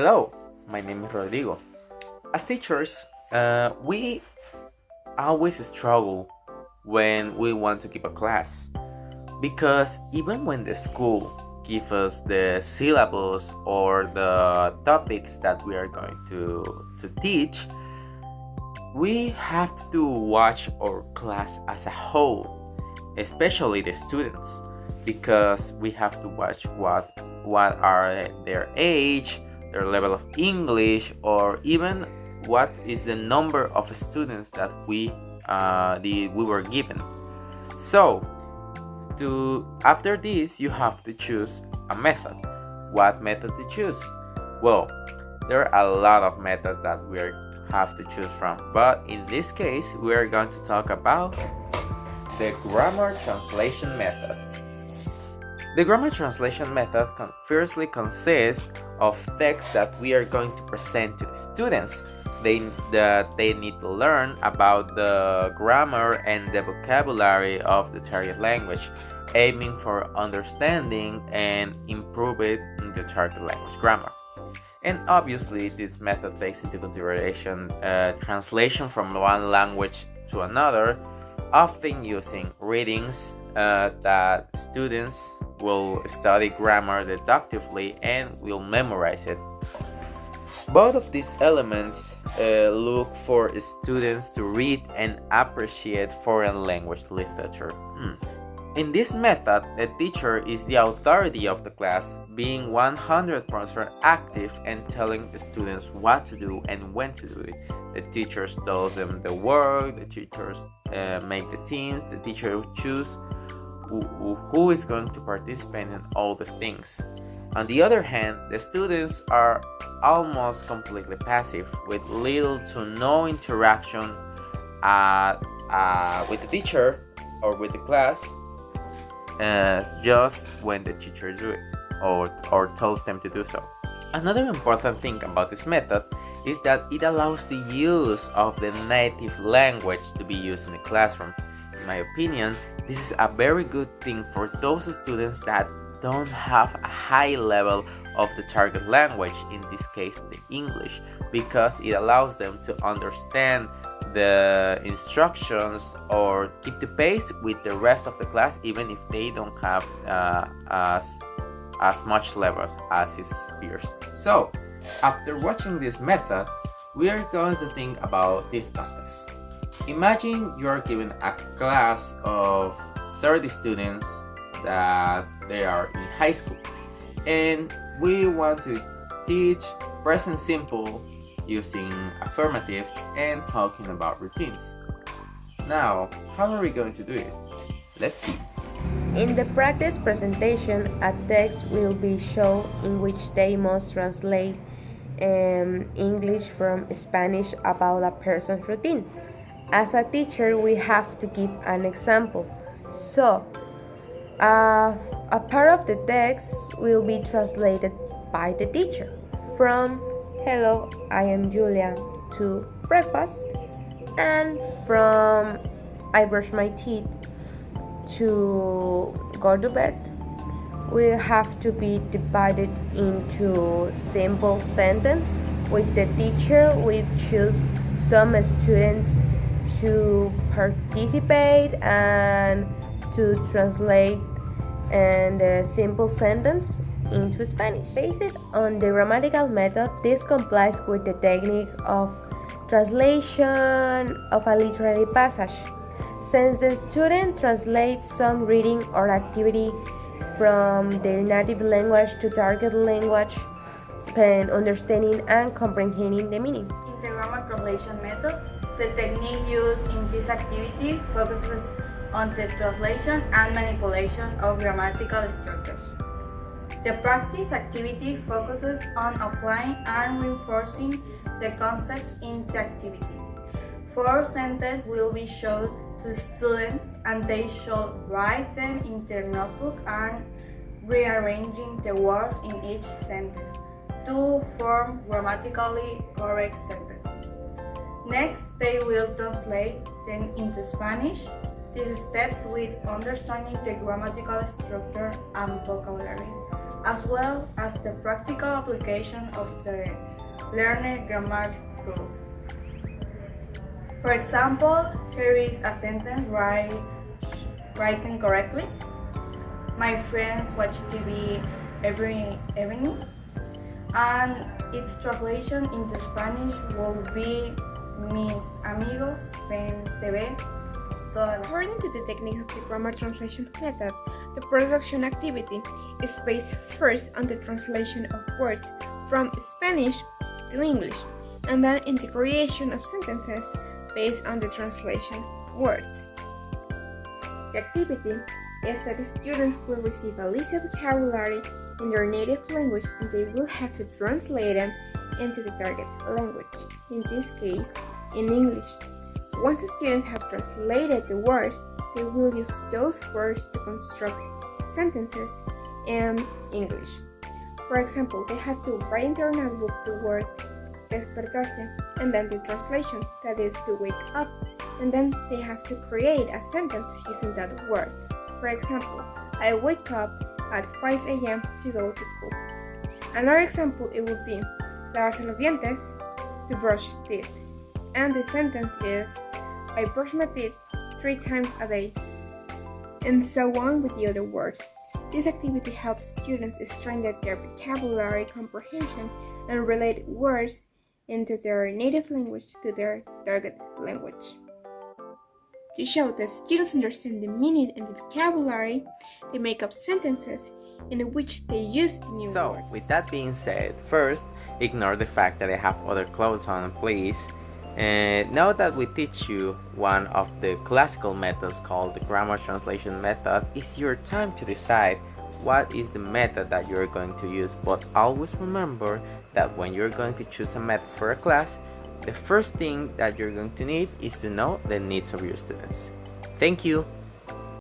Hello, my name is Rodrigo. As teachers, we always struggle when we want to give a class because even when the school gives us the syllabus or the topics that we are going to teach, we have to watch our class as a whole, especially the students, because we have to watch what are their age, their level of English, or even what is the number of students that we were given. So, after this, you have to choose a method. What method to choose? Well, there are a lot of methods that we have to choose from, but in this case, we are going to talk about the grammar translation method. The grammar translation method firstly consists of text that we are going to present to the students. They need to learn about the grammar and the vocabulary of the target language, aiming for understanding and improve it in the target language grammar. And obviously, this method takes into consideration translation from one language to another, often using readings that students will study grammar deductively and will memorize it. Both of these elements look for students to read and appreciate foreign language literature. In this method, the teacher is the authority of the class, being 100% active and telling the students what to do and when to do it. The teachers tell them the work, the teachers make the teams, the teacher choose who is going to participate in all the things. On the other hand, the students are almost completely passive, with little to no interaction with the teacher or with the class, just when the teacher do it or tells them to do so. Another important thing about this method is that it allows the use of the native language to be used in the classroom. In my opinion, this is a very good thing for those students that don't have a high level of the target language, in this case the English, because it allows them to understand the instructions or keep the pace with the rest of the class, even if they don't have as much levels as his peers. So, after watching this method, we are going to think about this context. Imagine you are given a class of 30 students that they are in high school, and we want to teach present simple using affirmatives and talking about routines. Now, how are we going to do it? Let's see. In the practice presentation, a text will be shown in which they must translate English from Spanish about a person's routine. As a teacher, we have to give an example. So, a part of the text will be translated by the teacher, from "Hello, I am Julia" to "breakfast," and from "I brush my teeth" to "go to bed." Will have to be divided into simple sentence. With the teacher, we choose some students to participate and to translate the simple sentence into Spanish. Based on the grammatical method, this complies with the technique of translation of a literary passage. Since the student translates some reading or activity from their native language to target language, and understanding and comprehending the meaning. In the grammar translation method, the technique used in this activity focuses on the translation and manipulation of grammatical structures. The practice activity focuses on applying and reinforcing the concepts in the activity. 4 sentences will be shown to students, and they should write them in their notebook and rearranging the words in each sentence to form grammatically correct sentences. Next, they will translate them into Spanish. These steps with understanding the grammatical structure and vocabulary as well as the practical application of the learned grammar rules. For example, here is a sentence written correctly. My friends watch TV every evening, and its translation into Spanish will be mis amigos ven TV toda la. According to the technique of the grammar translation method, the production activity is based first on the translation of words from Spanish to English, and then in the creation of sentences based on the translation words. The activity is that the students will receive a list of vocabulary in their native language and they will have to translate them into the target language, in this case, in English. Once the students have translated the words, they will use those words to construct sentences in English. For example, they have to write in their notebook the word despertarse and then the translation, that is to wake up, and then they have to create a sentence using that word. For example, I wake up at 5 a.m. to go to school. Another example, it would be lavarse los dientes, to brush teeth. And the sentence is I brush my teeth 3 times a day. And so on with the other words. This activity helps students strengthen their vocabulary comprehension and relate words into their native language to their target language. To show that students understand the meaning and the vocabulary, they make up sentences in which they use the new So, words. with that being said, first, ignore the fact that I have other clothes on, please. And now that we teach you one of the classical methods called the grammar translation method, it's your time to decide what is the method that you're going to use. But always remember that when you're going to choose a method for a class, the first thing that you're going to need is to know the needs of your students. Thank you.